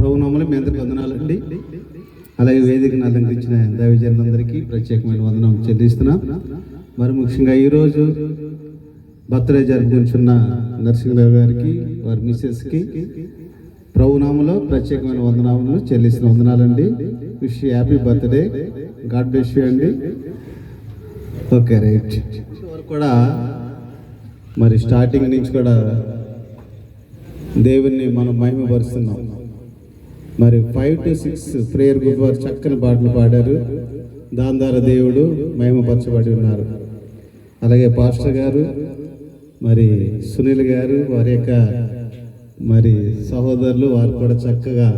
ప్రభునామములో మీ అందరికీ వందనాలండి. అలాగే వేదికను అలంకరించిన దైవజనులందరికీ ప్రత్యేకమైన వందనం చెల్లిస్తున్నాం. మరి ముఖ్యంగా ఈరోజు బర్త్డే జరుపుకుంటున్న నరసింహరావు గారికి, వారి మిస్సెస్కి ప్రభునామములో ప్రత్యేకమైన వందనాలను చెల్లిస్తున్న వందనాలండి. Wish happy birthday, God bless you అండి. Okay, right. కూడా మరి స్టార్టింగ్ నుంచి కూడా దేవుణ్ణి మనం మహిమపరుస్తున్నాం. మరి 5 to 6 ప్రేయర్ గ్రూప్ వారు చక్కని పాటలు పాడారు. దాని ద్వారా దేవుడు మహిమపరచబడి ఉన్నారు. అలాగే పాస్టర్ గారు, మరి సునీల్ గారు, వారి యొక్క మరి సహోదరులు, వారు కూడా చక్కగా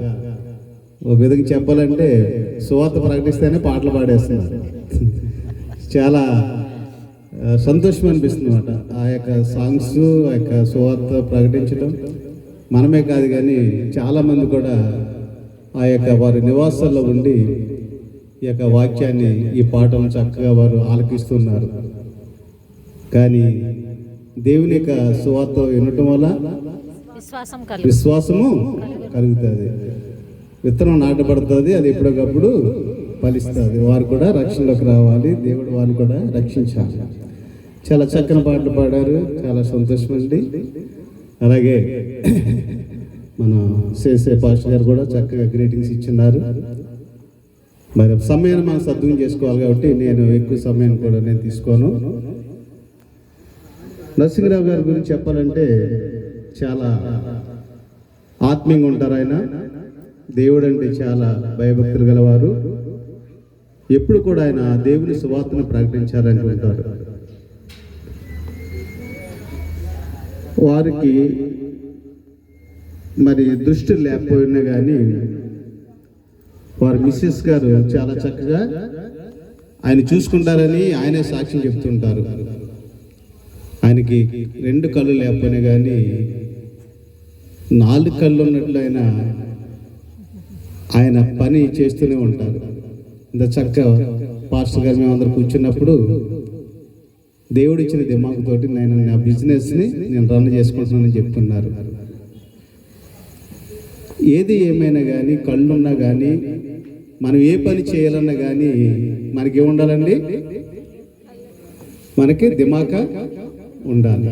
ఒక విధంగా చెప్పాలంటే సువార్త ప్రకటిస్తేనే పాటలు పాడేస్తున్నారు. చాలా సంతోషం అనిపిస్తుంది అన్నమాట. ఆ యొక్క సాంగ్స్, ఆ యొక్క సువార్త ప్రకటించడం మనమే కాదు కానీ చాలామంది కూడా ఆ యొక్క వారి నివాసాల్లో ఉండి ఈ యొక్క వాక్యాన్ని, ఈ పాటను చక్కగా వారు ఆలకిస్తున్నారు. కానీ దేవుని యొక్క సువార్త వినటం వల్ల విశ్వాసము కలుగుతుంది, విత్తనం నాటబడుతుంది, అది ఎప్పటికప్పుడు ఫలిస్తుంది. వారు కూడా రక్షణలోకి రావాలి, దేవుడు వారిని కూడా రక్షించాలి. చాలా చక్కని పాటలు పాడారు, చాలా సంతోషం అండి. అలాగే మన సేసే పాస్టర్ గారు కూడా చక్కగా గ్రీటింగ్స్ ఇచ్చిన్నారు. మరి సమయాన్ని మనం సద్వినియోగం చేసుకోవాలి కాబట్టి నేను ఎక్కువ సమయాన్ని కూడా నేను తీసుకోను. నరసింహరావు గారి గురించి చెప్పాలంటే చాలా ఆత్మీయంగా ఉంటారు ఆయన. దేవుడు అంటే చాలా భయభక్తులు గలవారు. ఎప్పుడు కూడా ఆయన దేవుని సువార్తను ప్రకటించాలనుకుంటారు. వారికి మరి దృష్టి లేకపోయినా కానీ వారి మిస్సెస్ గారు చాలా చక్కగా ఆయన చూసుకుంటారని ఆయనే సాక్ష్యం చెప్తుంటారు. ఆయనకి 2 కళ్ళు లేకపోయినా కానీ 4 కళ్ళు ఉన్నట్లు ఆయన పని చేస్తూనే ఉంటారు. ఇంత చక్కగా పాస్టర్ గారు మేమందరం కూర్చున్నప్పుడు దేవుడు ఇచ్చిన దిమాగుతోటి నేను నా బిజినెస్ని నేను రన్ చేసుకుంటున్నానని చెప్తున్నారు. ఏది ఏమైనా కానీ, కళ్ళున్నా కానీ, మనం ఏ పని చేయాలన్నా కానీ మనకి ఏముండాలండి? మనకి దిమాక ఉండాలి.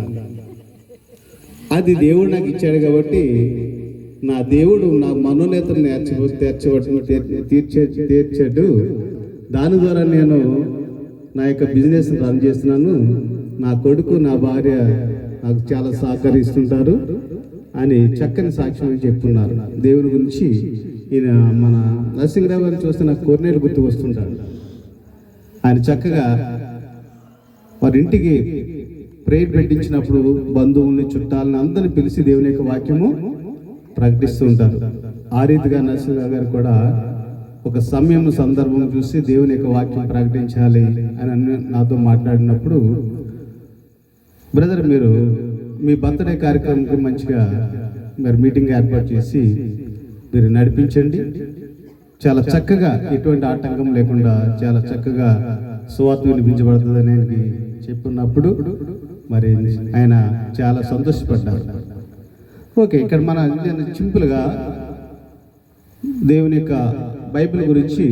అది దేవుడు నాకు ఇచ్చాడు కాబట్టి నా దేవుడు నా మనోనేతను తీర్చాడు. దాని ద్వారా నేను నా యొక్క బిజినెస్ రన్ చేస్తున్నాను. నా కొడుకు, నా భార్య నాకు చాలా సహకరిస్తుంటారు అని చక్కని సాక్ష్యం చెప్తున్నారు. దేవుని గురించి ఈయన మన నరసింహరావు గారిని చూస్తే నాకు కొన్నేళ్ళు గుర్తు వస్తుంటాడు. ఆయన చక్కగా వారి ఇంటికి ప్రేయర్ పెట్టించినప్పుడు బంధువుల్ని, చుట్టాలని అందరిని పిలిచి దేవుని యొక్క వాక్యము ప్రకటిస్తూ ఉంటారు. ఆ రీతిగా నరసింహరావు గారు కూడా ఒక సమయం, సందర్భం చూసి దేవుని యొక్క వాక్యం ప్రకటించాలి అని నాతో మాట్లాడినప్పుడు, బ్రదర్ మీరు మీ బర్త్డే కార్యక్రమంకి మంచిగా మీరు మీటింగ్ ఏర్పాటు చేసి మీరు నడిపించండి, చాలా చక్కగా ఎటువంటి ఆటంకం లేకుండా చాలా చక్కగా సువార్త వినిపించబడుతుందని ఆయనకి చెప్పున్నప్పుడు మరి ఆయన చాలా సంతోషపడ్డారు. ఓకే, ఇక్కడ మన సింపుల్గా దేవుని యొక్క బైబిల్ గురించి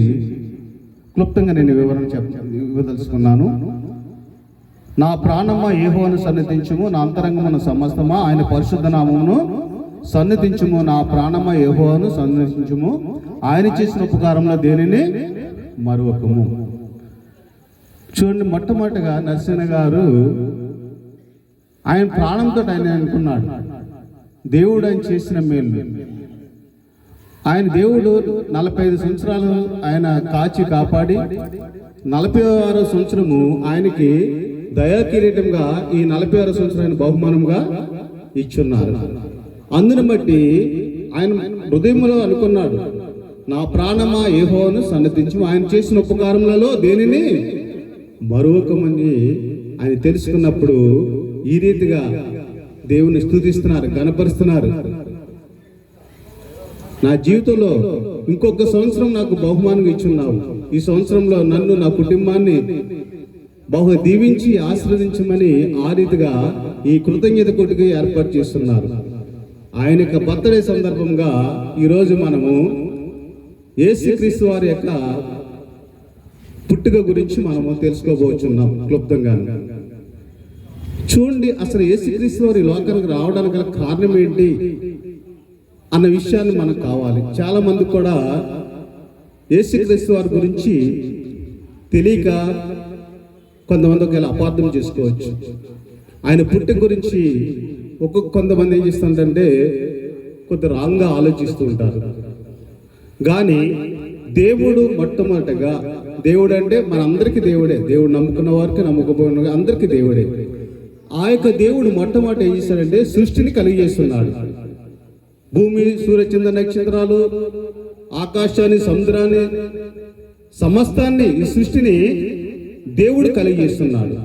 క్లుప్తంగా నేను వివరణ ఇవ్వదలుచుకున్నాను. నా ప్రాణమా యెహోవాను సన్నిధించుము, నా అంతరంగమున సమస్తమా ఆయన పరిశుద్ధ నామమును సన్నిధించుము. నా ప్రాణమా యెహోవాను సన్నిధించుము, ఆయన చేసిన ఉపకారంలో దేనిని మరువకము. చూడండి, మొట్టమొదటిగా నరసింహ గారు ఆయన ప్రాణంతో ఆయన అనుకున్నాడు దేవుడు ఆయన చేసిన మేలు. ఆయన దేవుడు 45 సంవత్సరాలు ఆయన కాచి కాపాడి 46వ సంవత్సరము ఆయనకి దయా కిరీటంగా ఈ 46వ సంవత్సరాన్ని బహుమానంగా ఇచ్చున్నారు. అందుని బట్టి ఆయన హృదయంలో అనుకున్నాడు, నా ప్రాణమా యెహోవాను సన్నిధించు, ఆయన చేసిన ఉపకారములలో దేనిని మరువకమని ఆయన తెలుసుకున్నప్పుడు ఈ రీతిగా దేవుని స్తుతిస్తున్నారు, గణపరుస్తున్నారు. నా జీవితంలో ఇంకొక సంవత్సరం నాకు బహుమానంగా ఇచ్చున్నావు, ఈ సంవత్సరంలో నన్ను, నా కుటుంబాన్ని బహు దీవించి ఆశీర్వదించమని ఆ రీతిగా ఈ కృతజ్ఞత కొట్టుకు ఏర్పాటు చేస్తున్నారు. ఆయన యొక్క బర్త్డే సందర్భంగా ఈరోజు మనము యేసుక్రీస్తు వారి యొక్క పుట్టుక గురించి మనము తెలుసుకోబోతున్నాం క్లుప్తంగా. చూడండి, అసలు యేసుక్రీస్తు వారి లోకానికి రావడానికి గల కారణం ఏంటి అన్న విషయాన్ని మనకు కావాలి. చాలా మంది కూడా యేసుక్రీస్తు వారి గురించి తెలియక కొంతమంది ఒకవేళ అపార్థం చేసుకోవచ్చు. ఆయన పుట్టుక గురించి కొంతమంది ఏం చేస్తుంటే కొంత రాంగ్గా ఆలోచిస్తూ ఉంటారు. కానీ దేవుడు మొట్టమొదటగా, దేవుడు అంటే మనందరికీ దేవుడే, దేవుడు నమ్ముకున్న వారికి నమ్మకపోయిన అందరికీ దేవుడే. ఆ యొక్క దేవుడు మొట్టమొదట ఏం చేశాడంటే సృష్టిని కలిగజేస్తున్నాడు. భూమి, సూర్యచంద్ర నక్షత్రాలు, ఆకాశాన్ని, సముద్రాన్ని, సమస్తాన్ని, ఈ సృష్టిని దేవుడు కలిగజేస్తున్నాడు.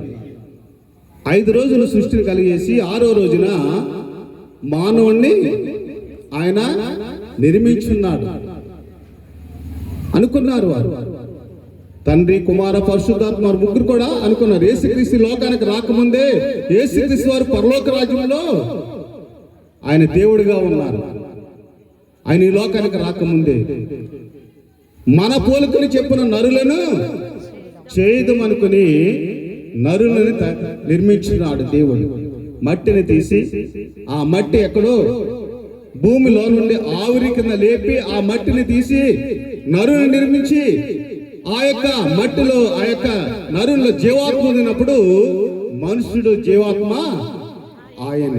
5 రోజులు సృష్టిని కలిగేసి 6వ రోజున మానవుణ్ణి ఆయన నిర్మించున్నాడు అనుకున్నారు వారు. తండ్రి, కుమార, పరిశుద్ధాత్మ ముగ్గురు కూడా అనుకున్నారు. యేసుక్రీస్తు లోకానికి రాకముందే యేసుక్రీస్తు వారు పరలోక రాజ్యంలో ఆయన దేవుడిగా ఉన్నారు. ఆయన ఈ లోకానికి రాకముందే మన పోలికలు చెప్పిన నరులను చేయదమనుకుని నరులను నిర్మించున్నాడు దేవుడు. మట్టిని తీసి, ఆ మట్టి ఎక్కడో భూమిలో నుండి ఆవిరి కింద లేపి ఆ మట్టిని తీసి నరుని నిర్మించి ఆ యొక్క మట్టిలో ఆ యొక్క నరుల్లో జీవాత్మ ఉన్నప్పుడు మనుషుడు జీవాత్మ ఆయన.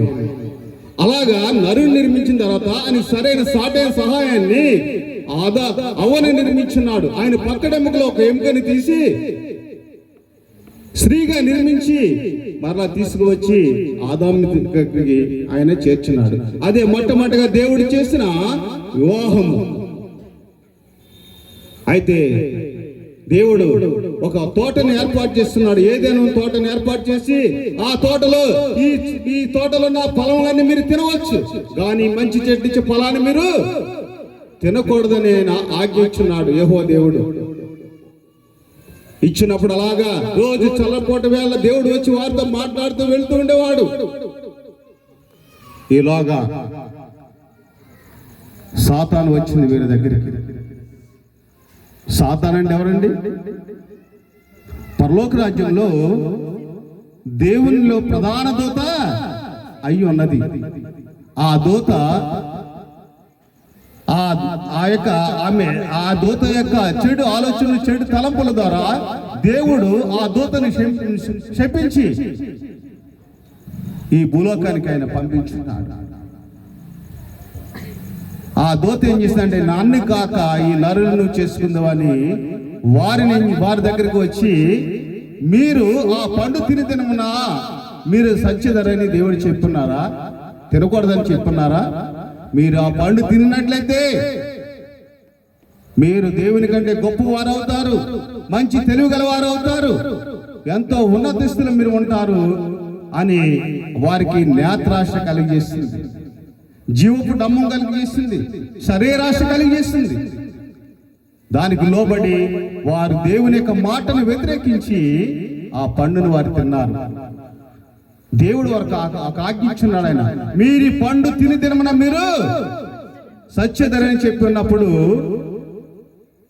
అలాగా నరుని నిర్మించిన తర్వాత ఆయన సరైన సాటైన సహాయాన్ని అవ్వని నిర్మించున్నాడు. ఆయన పక్కడెముకలో ఒక ఎముకని తీసి స్త్రీగా నిర్మించి మరలా తీసుకువచ్చి ఆదాముకి ఆయన చేర్చున్నాడు. అదే మొట్టమొదటిగా దేవుడు చేసిన వివాహము. అయితే దేవుడు ఒక తోటని ఏర్పాటు చేస్తున్నాడు. ఏదైనా తోటని ఏర్పాటు చేసి ఆ తోటలో ఈ తోటలో ఉన్న ఫలాన్ని మీరు తినవచ్చు, కానీ మంచి చెట్టు ఇచ్చే ఫలాన్ని మీరు తినకూడదని ఆయన ఆజ్ఞించున్నాడు. యెహోవా దేవుడు ఇచ్చినప్పుడు అలాగా రోజు చల్లపోట వేళ దేవుడు వచ్చి వారితో మాట్లాడుతూ వెళ్తూ ఉండేవాడు. ఈలోగా సాతాను వచ్చింది వీరి దగ్గరికి. సాతాను అంటే ఎవరండి? పరలోక రాజ్యంలో దేవునిలో ప్రధాన దూత అయి ఉన్నది. ఆ దూత ఆ దూత యొక్క చెడు ఆలోచనలు, చెడు తలంపుల ద్వారా దేవుడు ఆ దూతని శపించి ఈ భూలోకానికి ఆయన పంపించున్నాడు. ఆ దూత ఏం చేసిందంటే, నాన్ని కాక ఈ నరులను చేసుకుందామని వారి దగ్గరికి వచ్చి, మీరు ఆ పండు తినమునా మీరు సత్యధరని దేవుడు చెప్పున్నారా? తినకూడదని చెప్పున్నారా? మీరు ఆ పండు తిన్నట్లయితే మీరు దేవుని కంటే గొప్పవారు అవుతారు, మంచి తెలివి గలవారు అవుతారు, ఎంతో ఉన్నత స్థితిలో మీరు ఉంటారు అని వారికి నేత్రాశ కలిగజేస్తుంది, జీవపు డమ్మం కలిగజేస్తుంది, శరీరాశ కలిగజేస్తుంది. దానికి లోబడి వారు దేవుని యొక్క మాటను వ్యతిరేకించి ఆ పండును వారు తిన్నారు. దేవుడు వారికి ఆజ్ఞించున్నాడు. ఆయన మీరు ఈ పండు తినమన మీరు సత్యధరని చెప్పి ఉన్నప్పుడు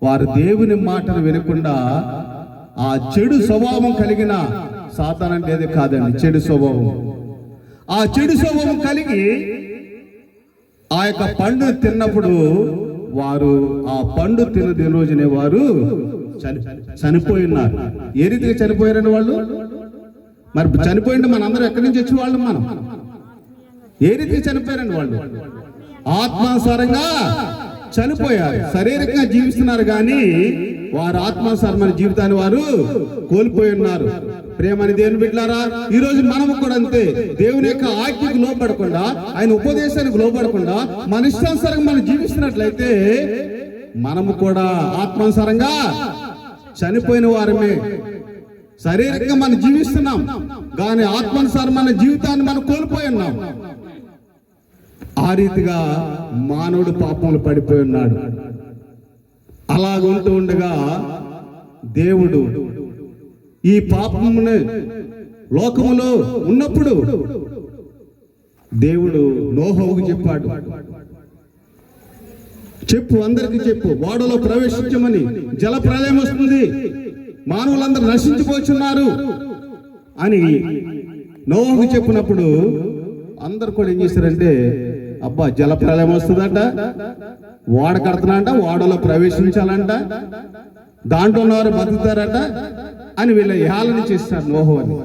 వారు దేవుని మాటను వినకుండా ఆ చెడు స్వభావం కలిగిన సాతాను అంటే ఏది కాదండి, చెడు స్వభావం. ఆ చెడు స్వభావం కలిగి ఆ యొక్క పండును తిన్నప్పుడు వారు ఆ పండు తిన్న రోజునే వారు చనిపోయి ఉన్నారు. ఏ రీతిగా చనిపోయారండి వాళ్ళు? మరి చనిపోయింది మనందరం ఎక్కడి నుంచి వచ్చి వాళ్ళు మనం ఏ రీతిగా చనిపోయారండి? వాళ్ళు ఆత్మానుసారంగా చనిపోయారు. శారీరకంగా జీవిస్తున్నారు కానీ వారు ఆత్మానుసారమైన జీవితాన్ని వారు కోల్పోయి ఉన్నారు. ప్రేమని దేవుని బిడ్డలారా, ఈ రోజు మనము కూడా అంతే. దేవుని యొక్క ఆజ్ఞకు లోబడకుండా, ఆయన ఉపదేశానికి లోబడకుండా మన ఇష్టానుసారంగా మనం జీవిస్తున్నట్లయితే మనము కూడా ఆత్మానుసారంగా చనిపోయిన వారమే. శారీరకంగా మనం జీవిస్తున్నాం కానీ ఆత్మానుసారమైన జీవితాన్ని మనం కోల్పోయి ఉన్నాం. ఆ రీతిగా మానవుడు పాపంలో పడిపోయి ఉన్నాడు. అలాగుంటూ ఉండగా దేవుడు ఈ పాపమును లోకములో ఉన్నప్పుడు దేవుడు నోహోవుకు చెప్పాడు, చెప్పు, అందరికీ చెప్పు, ఓడలో ప్రవేశించమని, జల ప్రళయం వస్తుంది, మానవులందరూ నశించిపోతున్నారు అని నోహోవుకు చెప్పినప్పుడు అందరు కూడా ఏం చేశారంటే, అబ్బా జల ప్రళయం వస్తుందంట, ఓడ కడుతున్నాంట, ఓడలో ప్రవేశించాలంట, దాంట్లో ఉన్నవారు బతుకుతారట అని వీళ్ళ హేళన చేస్తారు నోహోవుని.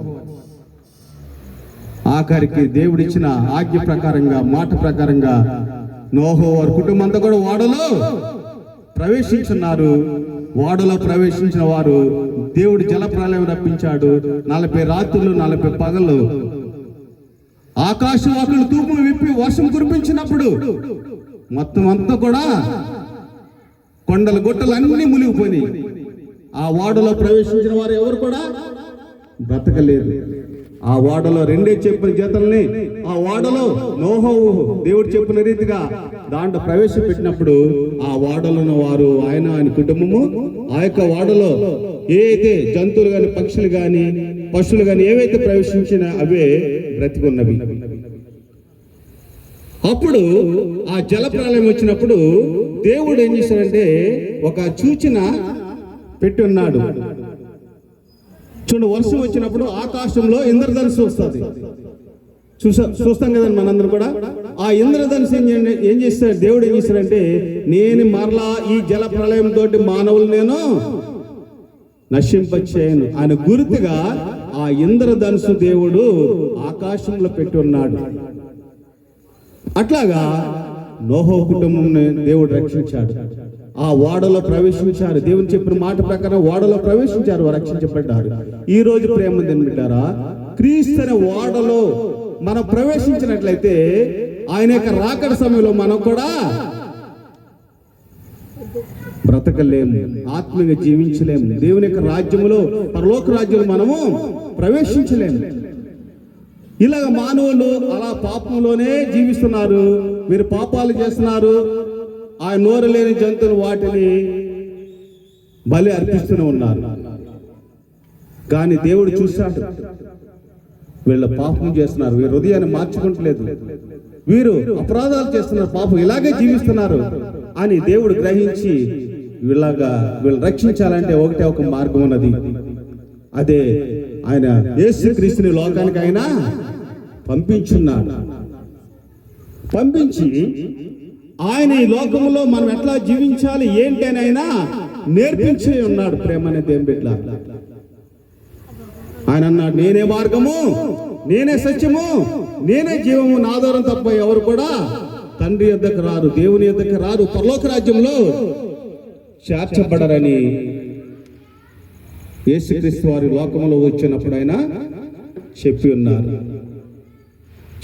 ఆఖరికి దేవుడిచ్చిన ఆజ్ఞ ప్రకారంగా, మాట ప్రకారంగా నోహో వారి కుటుంబం అంతా కూడా ఓడలో ప్రవేశించున్నారు. ఓడలో ప్రవేశించిన వారు దేవుడు జల ప్రళయం రప్పించాడు. 40 రాత్రులు 40 పగలు ఆకాశవాకులు తూపులు విప్పి వర్షం కురిపించినప్పుడు మొత్తం అంతా కూడా కొండలు గుట్టలు అన్ని మునిగిపోయినాయి. ఆ ఓడలో ప్రవేశించిన వారు ఎవరు కూడా బ్రతకలేదు. ఆ ఓడలో 2 చెప్పిన జతల్ని ఆ ఓడలో నోహోవు దేవుడు చెప్పిన రీతిగా దాంట్లో ప్రవేశపెట్టినప్పుడు ఆ ఓడలో ఉన్న వారు, ఆయన కుటుంబము, ఆ యొక్క ఓడలో ఏదైతే జంతువులు గాని, పక్షులు గాని, పశువులు గాని ఏవైతే ప్రవేశించినా అవే బ్రతికున్నవి. అప్పుడు ఆ జల ప్రళయం వచ్చినప్పుడు దేవుడు ఏం చేశాడంటే ఒక సూచన పెట్టి ఉన్నాడు. చూడండి, వర్షం వచ్చినప్పుడు ఆకాశంలో ఇంద్రధనుసు వస్తుంది. చూస్తాం కదండి మనందరం కూడా. ఆ ఇంద్రధనుసు ఏం చేస్తాడు దేవుడు, ఏం చేస్తాడంటే, నేను మరలా ఈ జల ప్రళయం తోటి మానవులు నేను నశింపచేయను అని గుర్తుగా ఆ ఇంద్రధనుసు దేవుడు ఆకాశంలో పెట్టి ఉన్నాడు. అట్లాగా నోహో కుటుంబం దేవుడు రక్షించాడు. ఆ ఓడలో ప్రవేశించారు. దేవుని చెప్పిన మాట ప్రకారం ఓడలో ప్రవేశించారు, రక్షించబడ్డారు. ఈ రోజు ప్రేమ బిడ్డారా, క్రీస్తు అనే ఓడలో మనం ప్రవేశించినట్లయితే ఆయన యొక్క రాకడ సమయంలో మనం కూడా బ్రతకలేము, ఆత్మీయంగా జీవించలేము. దేవుని యొక్క రాజ్యములో, పరలోక రాజ్యంలో మనము ప్రవేశించలేము. ఇలాగ మానవులు అలా పాపంలోనే జీవిస్తున్నారు. మీరు పాపాలు చేస్తున్నారు, ఆ నోరు లేని జంతువులు వాటిని బలి అర్పిస్తూనే ఉన్నారు. కానీ దేవుడు చూశాడు, వీళ్ళ పాపం చేస్తున్నారు, వీరు హృదయాన్ని మార్చుకుంటలేదు, వీరు అపరాధాలు చేస్తున్నారు, పాపం ఇలాగే జీవిస్తున్నారు అని దేవుడు గ్రహించి వీళ్ళు రక్షించాలంటే ఒకటే ఒక మార్గం ఉన్నది. అదే ఆయన యేసుక్రీస్తుని లోకానికి ఆయన పంపించున్నాడు. పంపించి ఆయన ఈ లోకంలో మనం ఎట్లా జీవించాలి ఏంటి అని ఆయన నేర్పించే ఉన్నాడు. ప్రేమ అనే దేవుని బిడ్డ, ఆయన అన్నాడు, నేనే మార్గము, నేనే సత్యము, నేనే జీవము, నా ద్వారా తప్ప ఎవరు కూడా తండ్రి యొద్దకు రారు, దేవుని యొద్దకు రారు, పరలోక రాజ్యంలో చేర్చబడరని యేసుక్రీస్తు వారి లోకంలో వచ్చినప్పుడు ఆయన చెప్పి ఉన్నారు.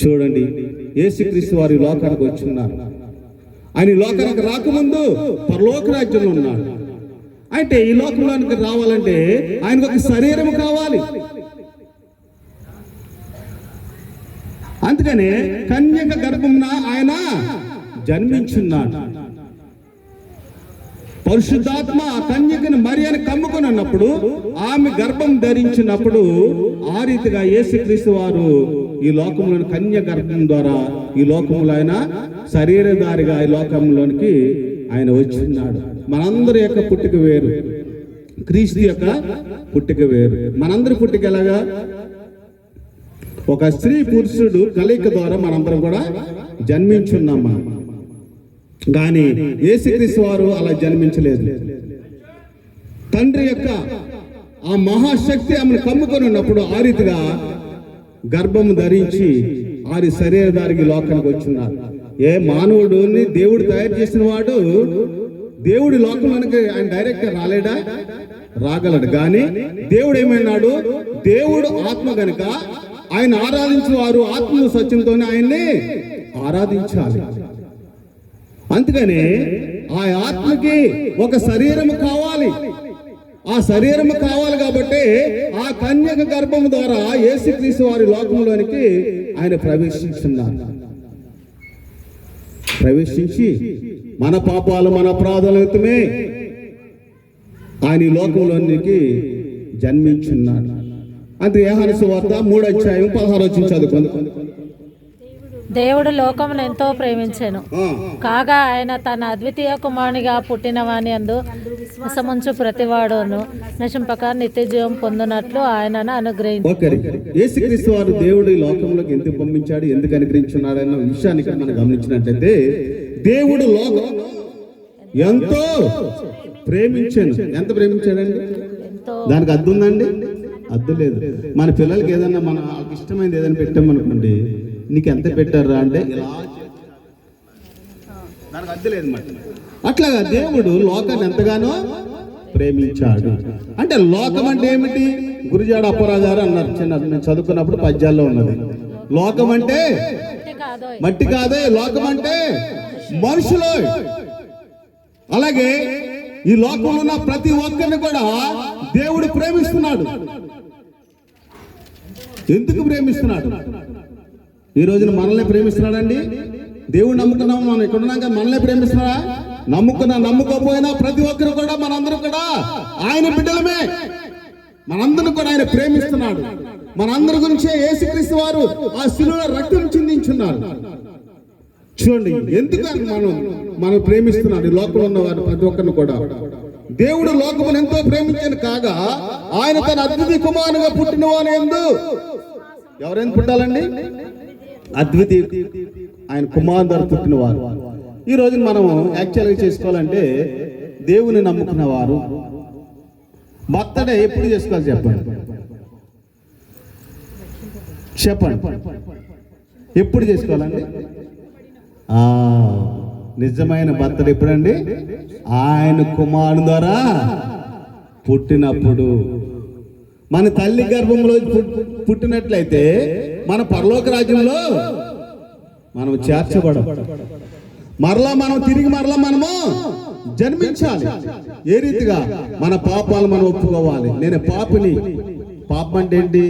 చూడండి, యేసుక్రీస్తు వారి లోకానికి వచ్చి ఉన్నారు. ఆయన లోకానికి రాకముందు పరలోక రాజ్యంలో ఉన్నాడు. అంటే ఈ లోకంలోనికి రావాలంటే ఆయనకు ఒక శరీరం కావాలి. అందుకనే కన్యక గర్భమున ఆయన జన్మించున్నాడు. పరిశుద్ధాత్మ కన్యకను మరియను కమ్ముకొని ఉన్నప్పుడు, ఆమె గర్భం ధరించినప్పుడు ఆ రీతిగా యేసుక్రీస్తు వారు ఈ లోకంలోని కన్య గర్భం ద్వారా ఈ లోకంలో ఆయన శరీరధారిగా ఈ లోకంలోనికి ఆయన వచ్చిన్నాడు. మనందరి యొక్క పుట్టుక వేరు, క్రీస్తు యొక్క పుట్టుక వేరు. మనందరి పుట్టుక ఎలాగా? ఒక స్త్రీ పురుషుడు కలయిక ద్వారా మనందరం కూడా జన్మించున్నాం మనం. కానీ యేసుక్రీస్తు వారు అలా జన్మించలేదు. తండ్రి యొక్క ఆ మహాశక్తి ఆమెను కమ్ముకొని ఉన్నప్పుడు ఆ రీతిగా గర్భము ధరించి ఆరి శరీరధారికి లోకానికి వచ్చిన్నారు. ఏ మానవుడిని దేవుడు తయారు చేసిన వాడు దేవుడి లోకంలోనికి ఆయన డైరెక్ట్ గా రాలేడా? రాగలడు. కానీ దేవుడు ఏమన్నాడు? దేవుడు ఆత్మ గనుక ఆయన ఆరాధించిన వారు ఆత్మ సత్యంతోనే ఆయన్ని ఆరాధించాలి. అందుకనే ఆ ఆత్మకి ఒక శరీరం కావాలి. ఆ శరీరం కావాలి కాబట్టి ఆ కన్యక గర్భం ద్వారా యేసుక్రీస్తు వారి లోకంలోనికి ఆయన ప్రవేశించున్నారు. ప్రవేశించి మన పాపాలు మన అపరాధాల నిమిత్తమే ఆయన ఈ లోకంలోనికి జన్మించున్నాడు. అంటే యోహాను సువార్త 3 అధ్యాయం 16 చదువుకుందాం. దేవుడు లోకమును ఎంతో ప్రేమించెను, కాగా ఆయన తన అద్వితీయ కుమారునిగా పుట్టిన వాని అందు విశ్వాసముంచు ప్రతివాడును నశింపక నిత్య జీవం పొందునట్లు ఆయనను అనుగ్రహించారు. యేసుక్రీస్తు వారు దేవుడు ఈ లోకంలోకి ఎందుకు పంపించాడు, ఎందుకు అనుగ్రహించున్నాడు అన్న విషయాన్ని మనం గమనించినట్లయితే, దేవుడు లోకం ఎంతో ప్రేమించాను. ఎంత ప్రేమించాడండి? దానికి అద్దు ఉందండి? అద్దు లేదు. మన పిల్లలకి ఏదన్నా మన వాళ్ళకి ఇష్టమైనది ఏదైనా పెట్టామనుకోండి, నీకు ఎంత పెట్టారా అంటే ఇలా, దానికి అద్దు లేదు మాట. అట్లాగా దేవుడు లోకాన్ని ఎంతగానో ప్రేమించాడు. అంటే లోకం అంటే ఏమిటి? గురుజాడ అప్పరాజు గారు అన్నారు, చిన్న చదువుకున్నప్పుడు పద్యాల్లో ఉన్నది, లోకం అంటే మట్టి కాదే, లోకం అంటే మనుషులు. అలాగే ఈ లోకంలో ఉన్న ప్రతి ఒక్కరిని కూడా దేవుడు ప్రేమిస్తున్నాడు. ఎందుకు ప్రేమిస్తున్నాడు? ఈ రోజున మనల్ని ప్రేమిస్తున్నాడండి. దేవుడు నమ్ముకున్నాము, మనం ఇక్కడ ఉన్నాక మనల్ని ప్రేమిస్తున్నాడా? నమ్ముకోపోయినా ప్రతి ఒక్కరు కూడా, మనందరూ కూడా ఆయన బిడ్డలమే. మనందరూ కూడా ఆయన ప్రేమిస్తున్నాడు. మనందరి గురించే యేసుక్రీస్తు వారు ఆ శిలువలో రక్తం చిందించున్నారు. చూడండి, ఎందుకు మనం ప్రేమిస్తున్నాడు ఈ లోకంలో ఉన్న వారు ప్రతి ఒక్కరిని కూడా. దేవుడు లోకమును ఎంతో ప్రేమించాను, కాగా ఆయన తన అద్వితీయ కుమారునిగా పుట్టిన వాని యందు, ఎవరైనా పుట్టాలండి? అద్వితీయ ఆయన కుమారుని ద్వారా పుట్టిన వారు. ఈ రోజు మనం యాక్చువల్గా చేసుకోవాలంటే, దేవుని నమ్ముకున్న వారు బర్త్డే ఎప్పుడు చేసుకోవాలి చెప్పండి? ఎప్పుడు చేసుకోవాలండి? నిజమైన బర్త్డే ఎప్పుడండి? ఆయన కుమారుని ద్వారా పుట్టినప్పుడు. మన తల్లి గర్భంలో పుట్టినట్లయితే మన పరలోక రాజ్యంలో మనం చేర్చబడం. మనం తిరిగి మనము జన్మించాలి. ఏ రీతిగా? మన పాపాలు మనం ఒప్పుకోవాలి. నేను పాపిని. పాపం అంటే ఏంటి?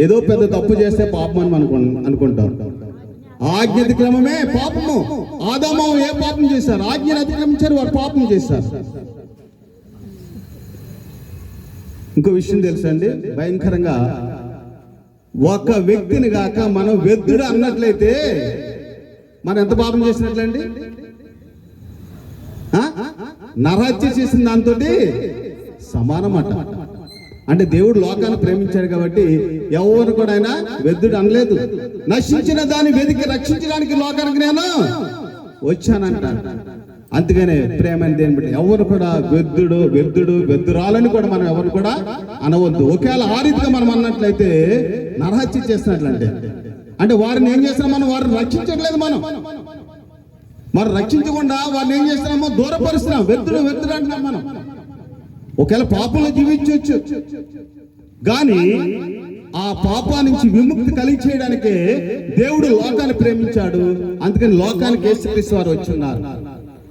ఏదో పెద్ద తప్పు చేస్తే పాపం అని మనం అనుకుంటాం. ఆజ్ఞ అతిక్రమమే పాపము. ఆదాము ఏ పాపం చేశారు? ఆజ్ఞను అతిక్రమించారు, వారు పాపం చేశారు. ఇంకో విషయం తెలుసండి, భయంకరంగా ఒక వ్యక్తిని గాక మనం వెద్దుడు అన్నట్లయితే మనం ఎంత పాపం చేసినట్లండి? నరహత్య చేసిన దాంతో సమానమాట. అంటే దేవుడు లోకాన్ని ప్రేమించాడు కాబట్టి ఎవరు కూడా ఆయన వెద్దుడు అనలేదు. నశించిన దాన్ని వెతికి రక్షించడానికి లోకానికి నేను వచ్చానంటాడు. అందుకనే ప్రేమ అని దేని బట్టి ఎవరు కూడా వెద్దురాలని కూడా మనం ఎవరు కూడా అనవద్దు. ఒకవేళ ఆ రీతిగా మనం అన్నట్లయితే నరహత్య చేస్తున్నట్లంటే, అంటే వారిని ఏం చేస్తున్నాం? మనం వారిని రక్షించట్లేదు. మనం రక్షించకుండా వారిని ఏం చేస్తున్నామో దూరపరుస్తున్నాం. వెద్దుడు అంటున్నాం మనం. ఒకవేళ పాపంలో జీవించవచ్చు, కానీ ఆ పాపా నుంచి విముక్తి కలిగి చేయడానికే దేవుడు లోకాన్ని ప్రేమించాడు. అందుకని లోకానికి యేసుక్రీస్తు వారు వచ్చున్నారు.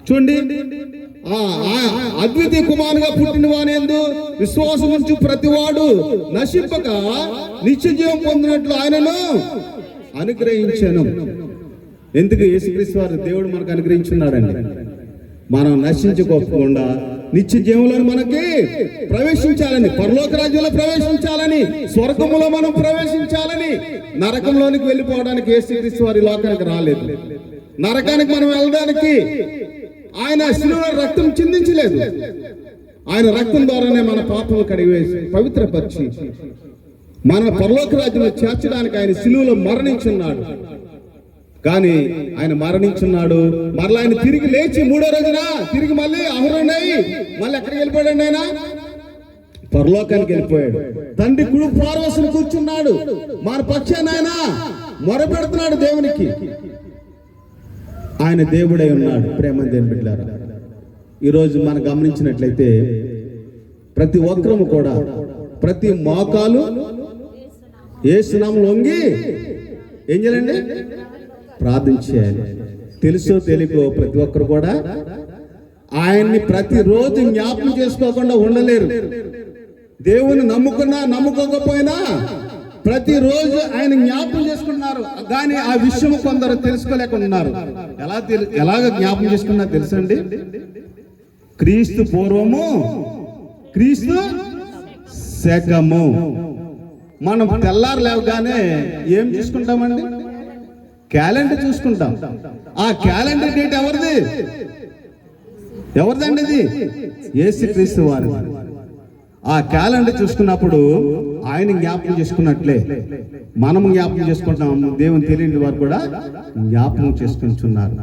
చూడండి, అద్వితీయ కుమారునిగా పుట్టిన వాని యందు విశ్వాసం ఉంచు ప్రతివాడు నశింపక నిత్య జీవం పొందినట్లు ఆయనను అనుగ్రహించాను. ఎందుకు యేసుక్రీస్తు వారు దేవుడు మనకు అనుగ్రహించున్నాడండి? మనం నశించుకోకుండా నిత్య జీవంలో మనకి ప్రవేశించాలని, పరలోక రాజ్యంలో ప్రవేశించాలని, స్వర్గములో మనం ప్రవేశించాలని, నరకంలోనికి వెళ్ళిపోవడానికి యేసుక్రీస్తు వారి లోకానికి రాలేదు. నరకానికి మనం వెళ్ళడానికి ఆయన శిలువలో రక్తం చిందించలేదు. ఆయన రక్తం ద్వారానే మన పాపములు కడిగివేసి పవిత్రపరిచి మన పరలోక రాజ్యంలో చేర్చడానికి ఆయన శిలువలో మరణించున్నాడు. కానీ ఆయన మరణించున్నాడు, మరలా ఆయన తిరిగి లేచి మూడో రోజున తిరిగి మళ్ళీ అహరోనయ్యి మళ్ళీ ఎక్కడికి వెళ్ళిపోయాడు? ఆయన పరలోకానికి వెళ్ళిపోయాడు. తండ్రి కుడి పార్వశుని కూర్చున్నాడు. మన పక్షాన ఆయన మొరపెడుతున్నాడు దేవునికి. ఆయన దేవుడై ఉన్నాడు. ప్రేమ దేవుని బిడ్డలారా, ఈరోజు మనం గమనించినట్లయితే ప్రతి ఒక్కరము కూడా ప్రతి మోకాలు యేసు నామములో వంగి ఏం చేయాలండి? ప్రార్థన చేయాలి. తెలుసో తెలియకో ప్రతి ఒక్కరు కూడా ఆయన్ని ప్రతిరోజు జ్ఞాపకం చేసుకోకుండా ఉండలేరు. దేవుని నమ్ముకోకపోయినా ప్రతిరోజు ఆయన జ్ఞాపకం చేసుకుంటున్నారు. కానీ ఆ విషయం కొందరు తెలుసుకోలేకున్నారు. ఎలాగ జ్ఞాపకం చేసుకున్నారు తెలుసండి? క్రీస్తు పూర్వము, క్రీస్తు శకము. మనం తెల్లారు లేవగానే ఏం చేసుకుంటామండి? క్యాలెండర్ చూసుకుంటాం. ఆ క్యాలెండర్ డేట్ ఎవరిదండి? ఇది యేసుక్రీస్తు వారి. ఆ క్యాలెండర్ చూసుకున్నప్పుడు ఆయన జ్ఞాపకం చేసుకున్నట్లే మనము జ్ఞాపకం చేసుకుంటున్నాము. దేవుని తెలియని వారు కూడా జ్ఞాపకం చేసుకుంటున్నారు.